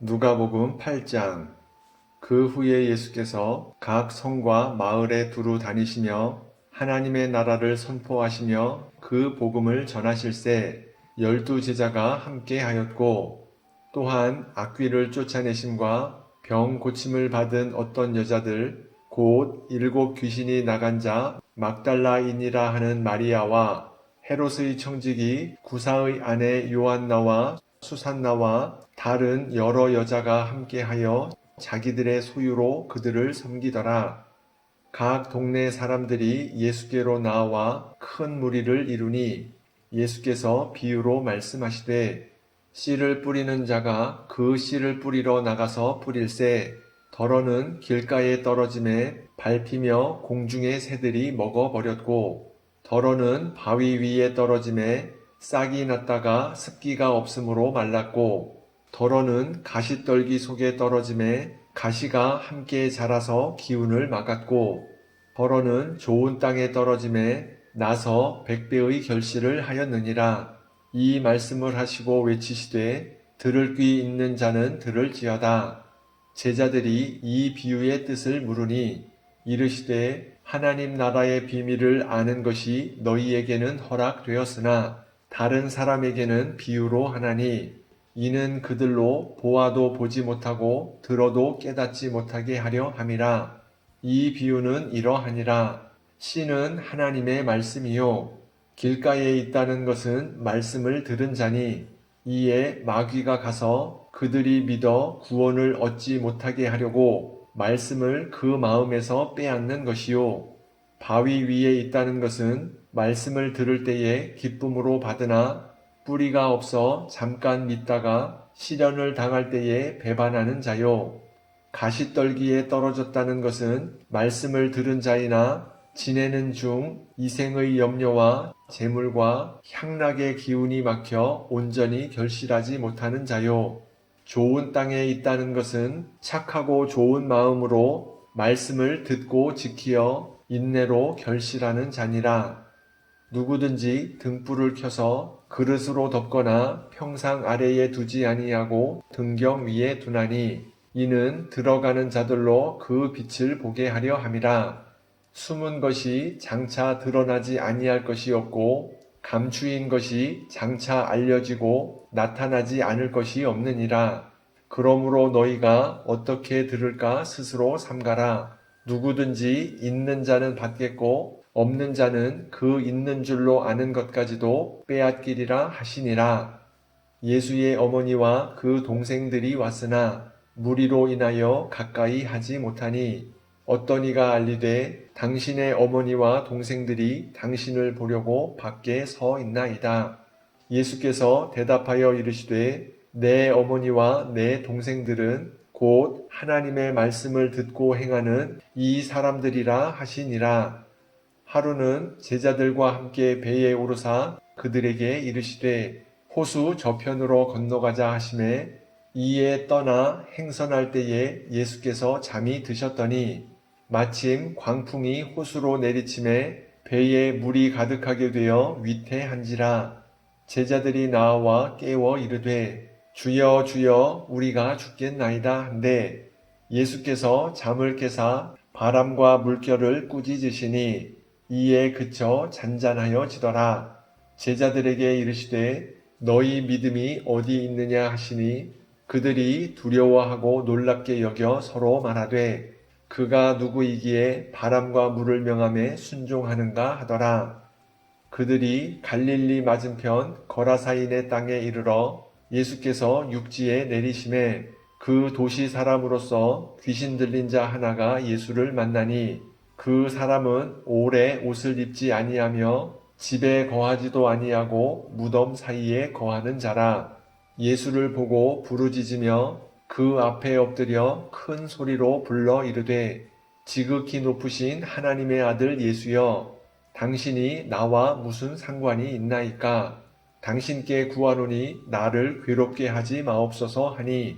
누가복음 8장. 그 후에 예수께서 각 성과 마을에 두루 다니시며 하나님의 나라를 선포하시며 그 복음을 전하실세 12제자가 함께 하였고, 또한 악귀를 쫓아내심과 병 고침을 받은 어떤 여자들 곧 7 귀신이 나간 자 막달라인이라 하는 마리아와 헤롯의 청지기 구사의 아내 요한나와 수산나와 다른 여러 여자가 함께하여 자기들의 소유로 그들을 섬기더라. 각 동네 사람들이 예수께로 나와 큰 무리를 이루니 예수께서 비유로 말씀하시되, 씨를 뿌리는 자가 그 씨를 뿌리러 나가서 뿌릴새 더러는 길가에 떨어짐에 밟히며 공중의 새들이 먹어버렸고, 더러는 바위 위에 떨어짐에 싹이 났다가 습기가 없으므로 말랐고, 더러는 가시떨기 속에 떨어짐에 가시가 함께 자라서 기운을 막았고, 더러는 좋은 땅에 떨어짐에 나서 100배의 결실을 하였느니라. 이 말씀을 하시고 외치시되 들을 귀 있는 자는 들을지어다. 제자들이 이 비유의 뜻을 물으니 이르시되 하나님 나라의 비밀을 아는 것이 너희에게는 허락되었으나 다른 사람에게는 비유로 하나니, 이는 그들로 보아도 보지 못하고 들어도 깨닫지 못하게 하려 함이라. 이 비유는 이러하니라. 씨는 하나님의 말씀이요 길가에 있다는 것은 말씀을 들은 자니, 이에 마귀가 가서 그들이 믿어 구원을 얻지 못하게 하려고 말씀을 그 마음에서 빼앗는 것이요, 바위 위에 있다는 것은 말씀을 들을 때에 기쁨으로 받으나 뿌리가 없어 잠깐 믿다가 시련을 당할 때에 배반하는 자요, 가시떨기에 떨어졌다는 것은 말씀을 들은 자이나 지내는 중 이생의 염려와 재물과 향락의 기운이 막혀 온전히 결실하지 못하는 자요, 좋은 땅에 있다는 것은 착하고 좋은 마음으로 말씀을 듣고 지키어 인내로 결실하는 자니라. 누구든지 등불을 켜서 그릇으로 덮거나 평상 아래에 두지 아니하고 등경 위에 두나니, 이는 들어가는 자들로 그 빛을 보게 하려 함이라. 숨은 것이 장차 드러나지 아니할 것이 없고 감추인 것이 장차 알려지고 나타나지 않을 것이 없느니라. 그러므로 너희가 어떻게 들을까 스스로 삼가라. 누구든지 있는 자는 받겠고 없는 자는 그 있는 줄로 아는 것까지도 빼앗기리라 하시니라. 예수의 어머니와 그 동생들이 왔으나 무리로 인하여 가까이 하지 못하니, 어떤 이가 알리되 당신의 어머니와 동생들이 당신을 보려고 밖에 서 있나이다. 예수께서 대답하여 이르시되 내 어머니와 내 동생들은 곧 하나님의 말씀을 듣고 행하는 이 사람들이라 하시니라. 하루는 제자들과 함께 배에 오르사 그들에게 이르시되 호수 저편으로 건너가자 하시매, 이에 떠나 행선할 때에 예수께서 잠이 드셨더니 마침 광풍이 호수로 내리침에 배에 물이 가득하게 되어 위태한지라. 제자들이 나와 깨워 이르되 주여 주여 우리가 죽겠나이다 한데, 예수께서 잠을 깨사 바람과 물결을 꾸짖으시니 이에 그쳐 잔잔하여 지더라. 제자들에게 이르시되 너희 믿음이 어디 있느냐 하시니, 그들이 두려워하고 놀랍게 여겨 서로 말하되 그가 누구이기에 바람과 물을 명함에 순종하는가 하더라. 그들이 갈릴리 맞은편 거라사인의 땅에 이르러 예수께서 육지에 내리심에 그 도시 사람으로서 귀신 들린 자 하나가 예수를 만나니, 그 사람은 오래 옷을 입지 아니하며 집에 거하지도 아니하고 무덤 사이에 거하는 자라. 예수를 보고 부르짖으며 그 앞에 엎드려 큰 소리로 불러 이르되 지극히 높으신 하나님의 아들 예수여, 당신이 나와 무슨 상관이 있나이까? 당신께 구하노니 나를 괴롭게 하지 마옵소서 하니,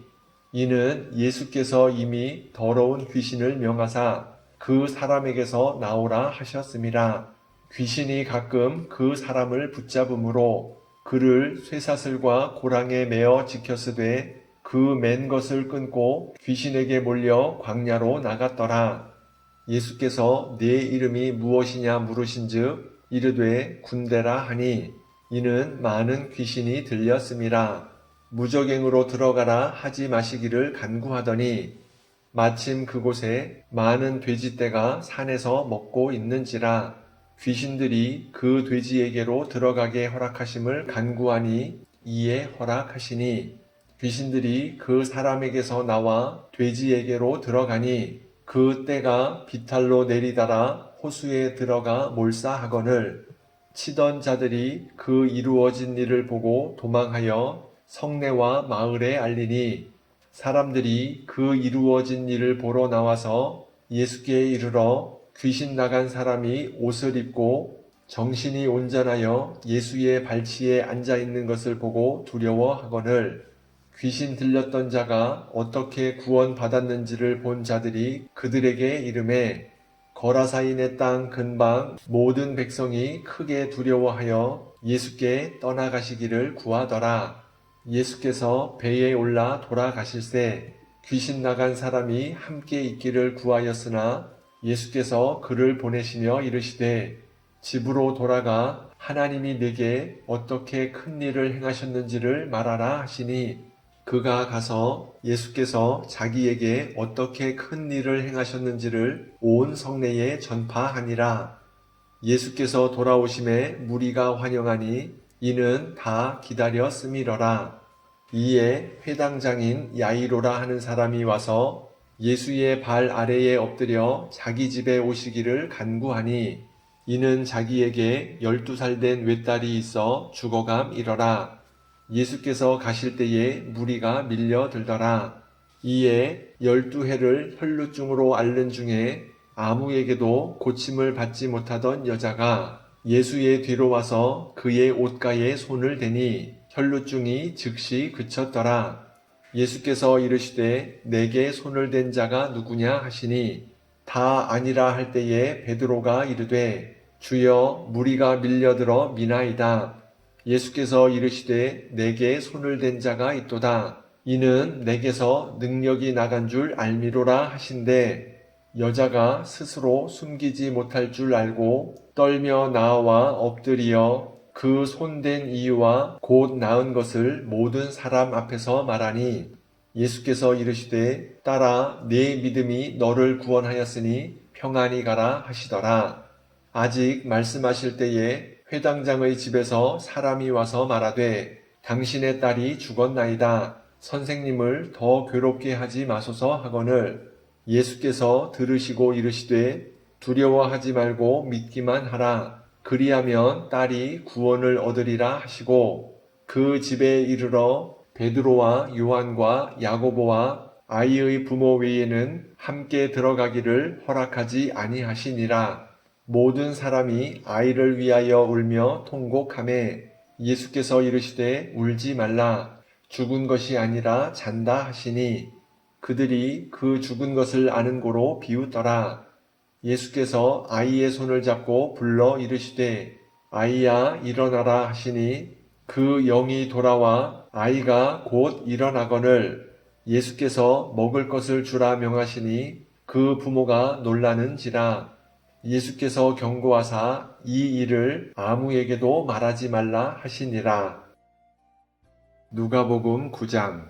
이는 예수께서 이미 더러운 귀신을 명하사 그 사람에게서 나오라 하셨음이라. 귀신이 가끔 그 사람을 붙잡음으로 그를 쇠사슬과 고랑에 매어 지켰으되 그 맨 것을 끊고 귀신에게 몰려 광야로 나갔더라. 예수께서 네 이름이 무엇이냐 물으신즉 이르되 군대라 하니 이는 많은 귀신이 들렸음이라. 무적행으로 들어가라 하지 마시기를 간구하더니 마침 그곳에 많은 돼지떼가 산에서 먹고 있는지라. 귀신들이 그 돼지에게로 들어가게 허락하심을 간구하니 이에 허락하시니 귀신들이 그 사람에게서 나와 돼지에게로 들어가니 그 떼가 비탈로 내리달아 호수에 들어가 몰사하거늘 치던 자들이 그 이루어진 일을 보고 도망하여 성내와 마을에 알리니 사람들이 그 이루어진 일을 보러 나와서 예수께 이르러 귀신 나간 사람이 옷을 입고 정신이 온전하여 예수의 발치에 앉아 있는 것을 보고 두려워하거늘 귀신 들렸던 자가 어떻게 구원받았는지를 본 자들이 그들에게 이르매 거라사인의 땅 근방 모든 백성이 크게 두려워하여 예수께 떠나가시기를 구하더라. 예수께서 배에 올라 돌아가실새 귀신 나간 사람이 함께 있기를 구하였으나 예수께서 그를 보내시며 이르시되 집으로 돌아가 하나님이 네게 어떻게 큰 일을 행하셨는지를 말하라 하시니 그가 가서 예수께서 자기에게 어떻게 큰 일을 행하셨는지를 온 성내에 전파하니라. 예수께서 돌아오심에 무리가 환영하니 이는 다 기다렸음이러라. 이에 회당장인 야이로라 하는 사람이 와서 예수의 발 아래에 엎드려 자기 집에 오시기를 간구하니 이는 자기에게 12살 된 외딸이 있어 죽어감이러라. 예수께서 가실 때에 무리가 밀려들더라. 이에 12해를 혈루증으로 앓는 중에 아무에게도 고침을 받지 못하던 여자가 예수의 뒤로 와서 그의 옷가에 손을 대니 혈루증이 즉시 그쳤더라. 예수께서 이르시되 내게 손을 댄 자가 누구냐 하시니 다 아니라 할 때에 베드로가 이르되 주여 무리가 밀려들어 미나이다. 예수께서 이르시되 내게 손을 댄 자가 있도다. 이는 내게서 능력이 나간 줄 알미로라 하신대 여자가 스스로 숨기지 못할 줄 알고 떨며 나와 엎드리어 그 손댄 이유와 곧 나은 것을 모든 사람 앞에서 말하니 예수께서 이르시되 딸아 네 믿음이 너를 구원하였으니 평안히 가라 하시더라. 아직 말씀하실 때에 회당장의 집에서 사람이 와서 말하되 당신의 딸이 죽었나이다. 선생님을 더 괴롭게 하지 마소서 하거늘 예수께서 들으시고 이르시되 두려워하지 말고 믿기만 하라. 그리하면 딸이 구원을 얻으리라 하시고 그 집에 이르러 베드로와 요한과 야고보와 아이의 부모 외에는 함께 들어가기를 허락하지 아니하시니라. 모든 사람이 아이를 위하여 울며 통곡하매 예수께서 이르시되 울지 말라. 죽은 것이 아니라 잔다 하시니 그들이 그 죽은 것을 아는 고로 비웃더라. 예수께서 아이의 손을 잡고 불러 이르시되 아이야 일어나라 하시니 그 영이 돌아와 아이가 곧 일어나거늘 예수께서 먹을 것을 주라 명하시니 그 부모가 놀라는지라. 예수께서 경고하사 이 일을 아무에게도 말하지 말라 하시니라. 누가복음 9장.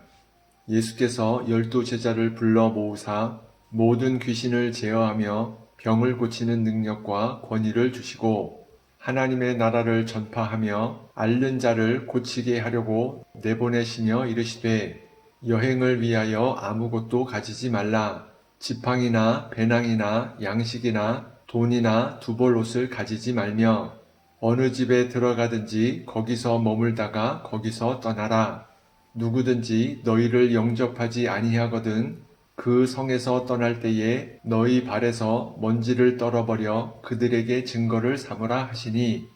예수께서 12제자를 불러 모으사 모든 귀신을 제어하며 병을 고치는 능력과 권위를 주시고 하나님의 나라를 전파하며 앓는 자를 고치게 하려고 내보내시며 이르시되 여행을 위하여 아무것도 가지지 말라. 지팡이나 배낭이나 양식이나 돈이나 두벌 옷을 가지지 말며 어느 집에 들어가든지 거기서 머물다가 거기서 떠나라. 누구든지 너희를 영접하지 아니하거든 그 성에서 떠날 때에 너희 발에서 먼지를 떨어버려 그들에게 증거를 삼으라 하시니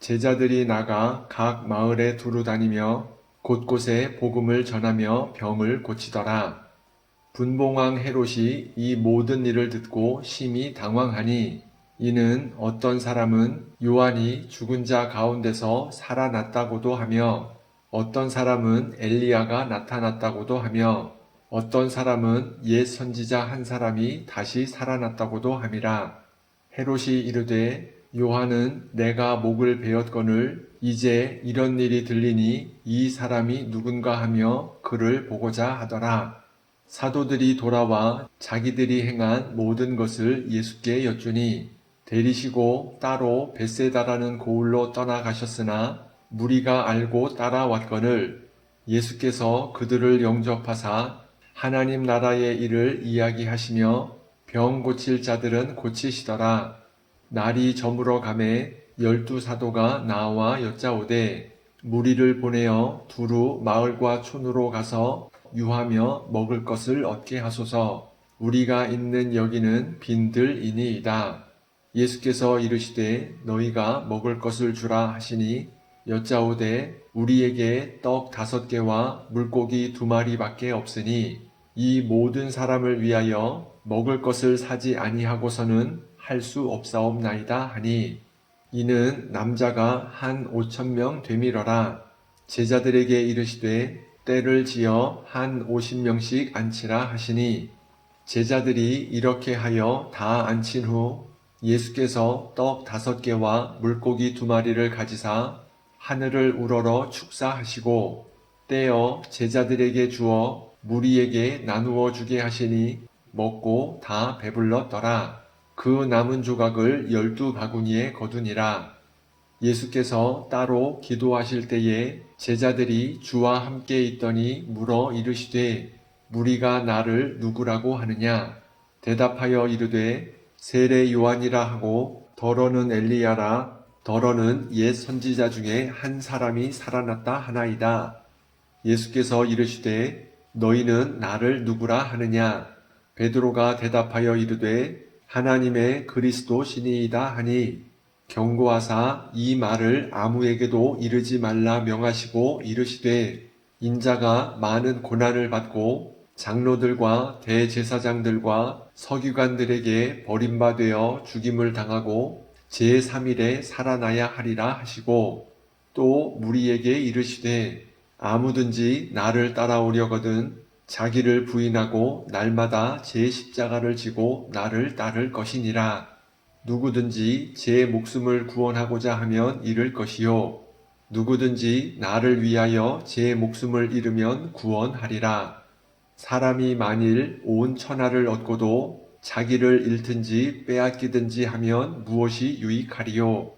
제자들이 나가 각 마을에 두루 다니며 곳곳에 복음을 전하며 병을 고치더라. 분봉왕 헤롯이 이 모든 일을 듣고 심히 당황하니 이는 어떤 사람은 요한이 죽은 자 가운데서 살아났다고도 하며 어떤 사람은 엘리야가 나타났다고도 하며 어떤 사람은 옛 선지자 한 사람이 다시 살아났다고도 함이라. 헤롯이 이르되 요한은 내가 목을 베었거늘 이제 이런 일이 들리니 이 사람이 누군가 하며 그를 보고자 하더라. 사도들이 돌아와 자기들이 행한 모든 것을 예수께 여쭈니 데리시고 따로 벳세다라는 고을로 떠나가셨으나 무리가 알고 따라왔거늘 예수께서 그들을 영접하사 하나님 나라의 일을 이야기하시며 병 고칠 자들은 고치시더라. 날이 저물어 가매 12사도가 나와 여짜오되 무리를 보내어 두루 마을과 촌으로 가서 유하며 먹을 것을 얻게 하소서. 우리가 있는 여기는 빈들이니이다. 예수께서 이르시되 너희가 먹을 것을 주라 하시니 여짜오되 우리에게 떡 5개와 물고기 2마리밖에 없으니 이 모든 사람을 위하여 먹을 것을 사지 아니하고서는 할 수 없사옵나이다 하니 이는 남자가 한 5,000명 되밀어라. 제자들에게 이르시되 때를 지어 한 50명씩 앉히라 하시니 제자들이 이렇게 하여 다 앉힌 후 예수께서 떡 5개와 물고기 2마리를 가지사 하늘을 우러러 축사하시고 떼어 제자들에게 주어 무리에게 나누어 주게 하시니 먹고 다 배불렀더라. 그 남은 조각을 12바구니에 거두니라. 예수께서 따로 기도하실 때에 제자들이 주와 함께 있더니 물어 이르시되 무리가 나를 누구라고 하느냐? 대답하여 이르되 세례 요한이라 하고 더러는 엘리야라 더러는 옛 선지자 중에 한 사람이 살아났다 하나이다. 예수께서 이르시되 너희는 나를 누구라 하느냐? 베드로가 대답하여 이르되 하나님의 그리스도시니이다 하니 경고하사 이 말을 아무에게도 이르지 말라 명하시고 이르시되 인자가 많은 고난을 받고 장로들과 대제사장들과 서기관들에게 버림받아 죽임을 당하고 제3일에 살아나야 하리라 하시고 또 무리에게 이르시되 아무든지 나를 따라오려거든 자기를 부인하고 날마다 제 십자가를 지고 나를 따를 것이니라. 누구든지 제 목숨을 구원하고자 하면 잃을 것이요. 누구든지 나를 위하여 제 목숨을 잃으면 구원하리라. 사람이 만일 온 천하를 얻고도 자기를 잃든지 빼앗기든지 하면 무엇이 유익하리요.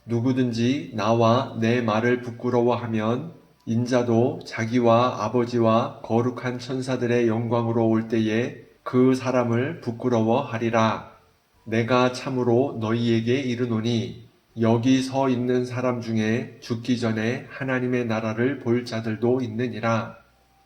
누구든지 나와 내 말을 부끄러워하면 인자도 자기와 아버지와 거룩한 천사들의 영광으로 올 때에 그 사람을 부끄러워하리라. 내가 참으로 너희에게 이르노니 여기 서 있는 사람 중에 죽기 전에 하나님의 나라를 볼 자들도 있느니라.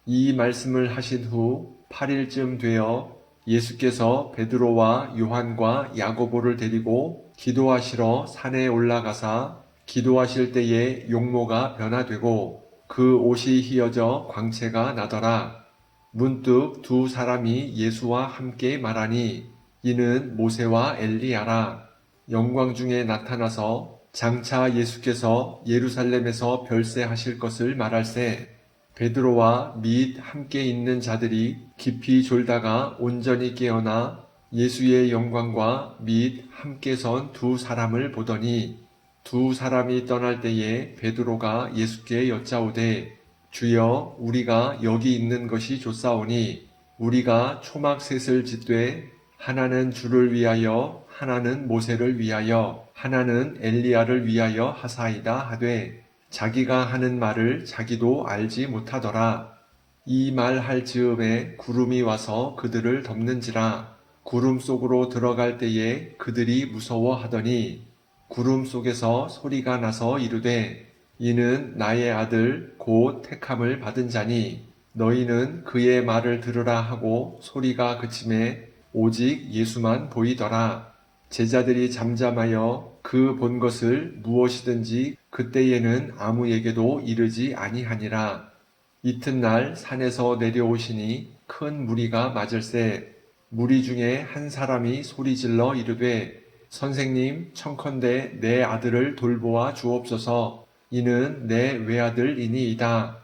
이 말씀을 하신 후 8일쯤 되어 예수께서 베드로와 요한과 야고보를 데리고 기도하시러 산에 올라가사 기도하실 때에 용모가 변화되고 그 옷이 휘어져 광채가 나더라. 문득 두 사람이 예수와 함께 말하니 이는 모세와 엘리야라. 영광 중에 나타나서 장차 예수께서 예루살렘에서 별세하실 것을 말할세. 베드로와 및 함께 있는 자들이 깊이 졸다가 온전히 깨어나 예수의 영광과 및 함께 선 두 사람을 보더니 두 사람이 떠날 때에 베드로가 예수께 여짜오되 주여 우리가 여기 있는 것이 좋사오니 우리가 초막셋을 짓되 하나는 주를 위하여 하나는 모세를 위하여 하나는 엘리야를 위하여 하사이다 하되 자기가 하는 말을 자기도 알지 못하더라. 이 말 할 즈음에 구름이 와서 그들을 덮는지라. 구름 속으로 들어갈 때에 그들이 무서워하더니 구름 속에서 소리가 나서 이르되 이는 나의 아들 곧 택함을 받은 자니 너희는 그의 말을 들으라 하고 소리가 그침에 오직 예수만 보이더라. 제자들이 잠잠하여 그 본 것을 무엇이든지 그때에는 아무에게도 이르지 아니하니라. 이튿날 산에서 내려오시니 큰 무리가 맞을세. 무리 중에 한 사람이 소리질러 이르되 선생님 청컨대 내 아들을 돌보아 주옵소서. 이는 내 외아들이니이다.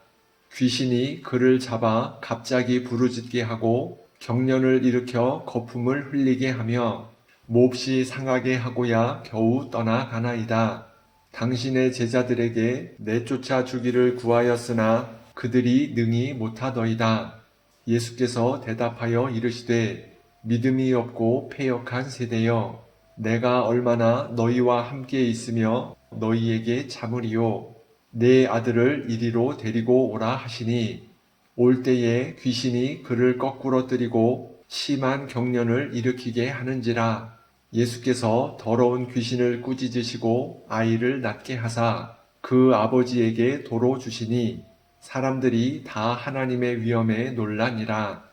귀신이 그를 잡아 갑자기 부르짖게 하고 경련을 일으켜 거품을 흘리게 하며 몹시 상하게 하고야 겨우 떠나가나이다. 당신의 제자들에게 내쫓아 주기를 구하였으나 그들이 능히 못하더이다. 예수께서 대답하여 이르시되 믿음이 없고 패역한 세대여, 내가 얼마나 너희와 함께 있으며 너희에게 참으리요. 내 아들을 이리로 데리고 오라 하시니 올 때에 귀신이 그를 거꾸로 뜨리고 심한 경련을 일으키게 하는지라. 예수께서 더러운 귀신을 꾸짖으시고 아이를 낫게 하사 그 아버지에게 도로 주시니 사람들이 다 하나님의 위엄에 놀라니라.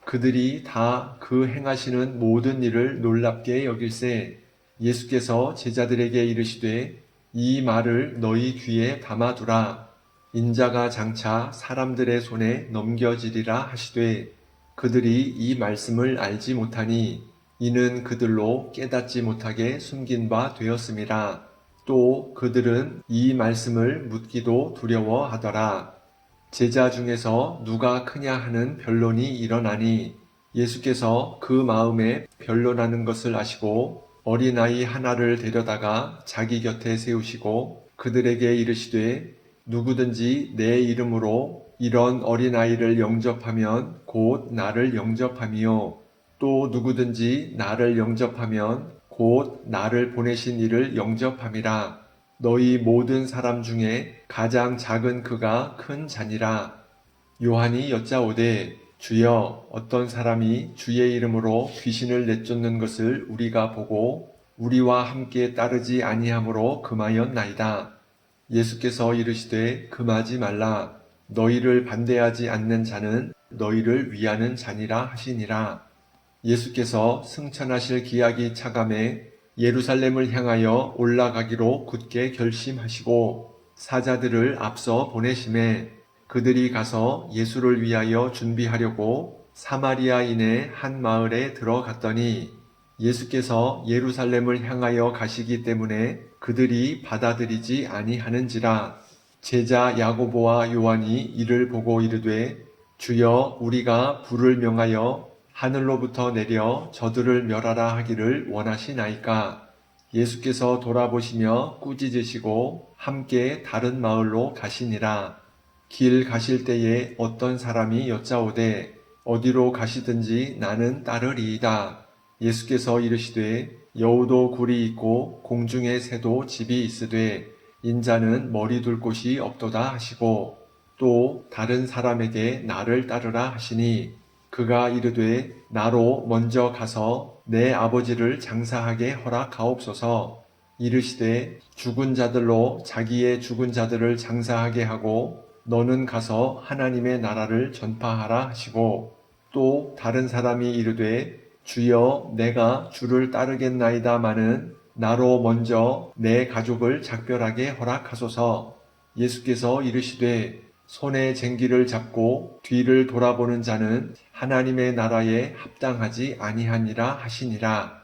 그들이 다 그 행하시는 모든 일을 놀랍게 여길세 예수께서 제자들에게 이르시되 이 말을 너희 귀에 담아두라. 인자가 장차 사람들의 손에 넘겨지리라 하시되 그들이 이 말씀을 알지 못하니 이는 그들로 깨닫지 못하게 숨긴 바 되었음이라. 또 그들은 이 말씀을 묻기도 두려워하더라. 제자 중에서 누가 크냐 하는 변론이 일어나니 예수께서 그 마음에 변론하는 것을 아시고 어린아이 하나를 데려다가 자기 곁에 세우시고 그들에게 이르시되 누구든지 내 이름으로 이런 어린아이를 영접하면 곧 나를 영접함이요 또 누구든지 나를 영접하면 곧 나를 보내신 이를 영접함이라. 너희 모든 사람 중에 가장 작은 그가 큰 자니라. 요한이 여짜오되 주여, 어떤 사람이 주의 이름으로 귀신을 내쫓는 것을 우리가 보고 우리와 함께 따르지 아니하므로 금하였나이다. 예수께서 이르시되 금하지 말라. 너희를 반대하지 않는 자는 너희를 위하는 자니라 하시니라. 예수께서 승천하실 기약이 차감해 예루살렘을 향하여 올라가기로 굳게 결심하시고 사자들을 앞서 보내심에 그들이 가서 예수를 위하여 준비하려고 사마리아인의 한 마을에 들어갔더니 예수께서 예루살렘을 향하여 가시기 때문에 그들이 받아들이지 아니하는지라. 제자 야고보와 요한이 이를 보고 이르되 주여, 우리가 불을 명하여 하늘로부터 내려 저들을 멸하라 하기를 원하시나이까. 예수께서 돌아보시며 꾸짖으시고 함께 다른 마을로 가시니라. 길 가실 때에 어떤 사람이 여짜오되 어디로 가시든지 나는 따르리이다. 예수께서 이르시되 여우도 굴이 있고 공중의 새도 집이 있으되 인자는 머리 둘 곳이 없도다 하시고 또 다른 사람에게 나를 따르라 하시니 그가 이르되 나로 먼저 가서 내 아버지를 장사하게 허락하옵소서. 이르시되 죽은 자들로 자기의 죽은 자들을 장사하게 하고 너는 가서 하나님의 나라를 전파하라 하시고 또 다른 사람이 이르되 주여, 내가 주를 따르겠나이다마는 나로 먼저 내 가족을 작별하게 허락하소서. 예수께서 이르시되 손에 쟁기를 잡고 뒤를 돌아보는 자는 하나님의 나라에 합당하지 아니하니라 하시니라.